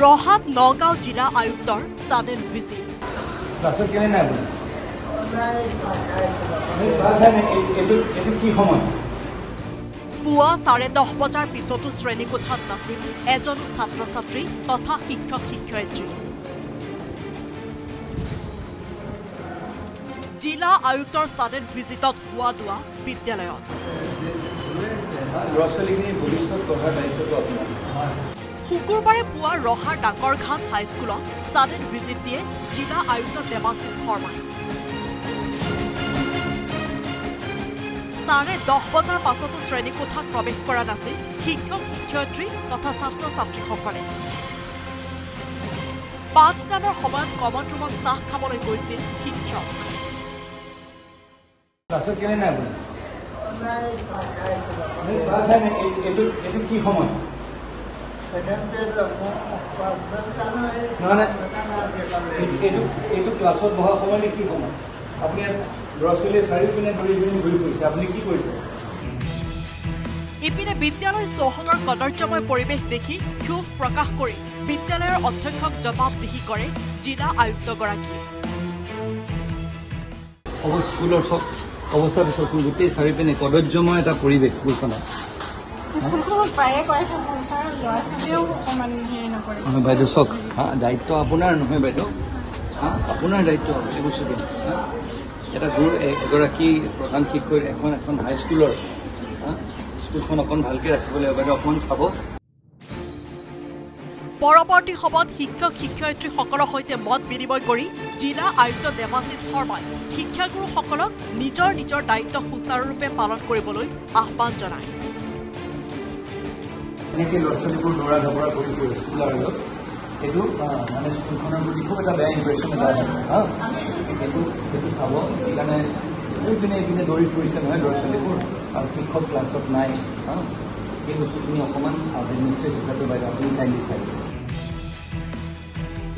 ৰহাত নগাঁও জিলা আয়ুক্তৰ সাডেন ভিজিট পুৱা 10:30 বজাৰ পিছতো শ্ৰেণীকোঠাত নাছিল এজনো ছাত্ৰ ছাত্ৰী তথা শিক্ষক শিক্ষয়িত্ৰী জিলা আয়ুক্তৰ সাডেন ভিজিটত হোৱা দোৱা বিদ্যালয়ত শুকুৰবাৰে পুৱা ৰহাৰ ডাকৰঘাট হাইস্কুলত সাডেন ভিজিট দিয়ে জিলা আয়ুক্ত দেৱাশিষ শৰ্মাই 10:30 বজাৰ পাছতো শ্ৰেণীকোঠাত প্ৰৱেশ কৰা নাছিল শিক্ষক শিক্ষয়িত্ৰী তথা ছাত্ৰ ছাত্ৰীসকলে পাঠদানৰ সময়ত কমন ৰুমত চাহ খাবলৈ গৈছিল শিক্ষক ক্লাছত বহা সময় কি সময় আপুনি ল'ৰা-ছোৱালীয়ে চাৰিওপিনে ঘূৰি ফুৰিছে আপুনি কি কৰিছে ইপিনে বিদ্যালয় চৌহদৰ কদৰ্যময় পৰিৱেশ দেখি ক্ষোভ প্ৰকাশ কৰি বিদ্যালয়ৰ অধ্যক্ষক জবাবদিহি কৰে জিলা আয়ুক্তগৰাকীয়ে স্কুলৰ চব অৱস্থা পিছত গোটেই চাৰিওপিনে কদৰ্যময় এটা পৰিৱেশ স্কুলখনত বাইদেউ চাওক দায়িত্ব আপোনাৰ নহয় বাইদেউ আপোনাৰ দায়িত্ব হ'ব এই বস্তুখিনি এটা এগৰাকী প্ৰধান শিক্ষক এখন হাইস্কুলৰ স্কুলখন অকণ ভালকৈ ৰাখিব লাগিব বাইদেউ অকণমান চাব পৰৱৰ্তী সময়ত শিক্ষক শিক্ষয়িত্ৰীসকলৰ সৈতে মত বিনিময় কৰি জিলা আয়ুক্ত দেৱাশিষ শৰ্মাই শিক্ষাগুৰুসকলক নিজৰ নিজৰ দায়িত্ব সুচাৰুৰূপে পালন কৰিবলৈ আহ্বান জনায় এনেকৈ ল'ৰা-ছোৱালীবোৰ দৌৰা ঢপৰা কৰি ফুৰে স্কুলৰ আগত এইটো মানে স্কুলখনৰ প্ৰতি খুব এটা বেয়া ইম্প্ৰেশ্যন এটা সেইটো চাব সেইকাৰণে চাৰিওপিনে এইপিনে দৌৰি ফুৰিছে নহয় ল'ৰা-ছোৱালীবোৰ আৰু শিক্ষক ক্লাছত নাই এই বস্তুখিনি অকণমান মিষ্টেজ হিচাপে বাইদেউ আপুনি কাইণ্ডলি চাই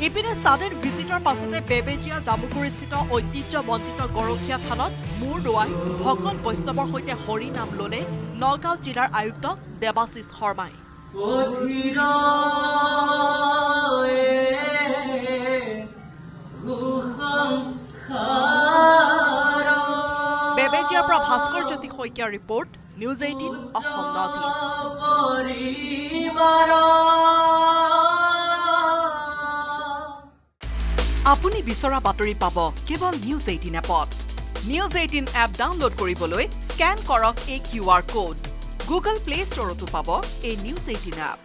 ইপিনে সাডেন ভিজিটৰ পাছতে বেবেজীয়া জামুগুৰিস্থিত ঐতিহ্যমণ্ডিত গৰখীয়া থানত মূৰ দোৱাই ভকত বৈষ্ণৱৰ সৈতে হৰি নাম ল'লে নগাঁও জিলাৰ আয়ুক্ত দেৱাশিষ শৰ্মাই বেবেজীয়াৰ পৰা ভাস্কৰ জ্যোতি শইকীয়াৰ report news 18 Assam north east আপুনি বিচৰা বাতৰি পাব কেৱল নিউজ 18 এপত নিউজ 18 এপ ডাউনলোড কৰিবলৈ স্কেন কৰক এই QR কোড গুগল প্লে ষ্টৰতো পাব এই নিউজ 18 এপ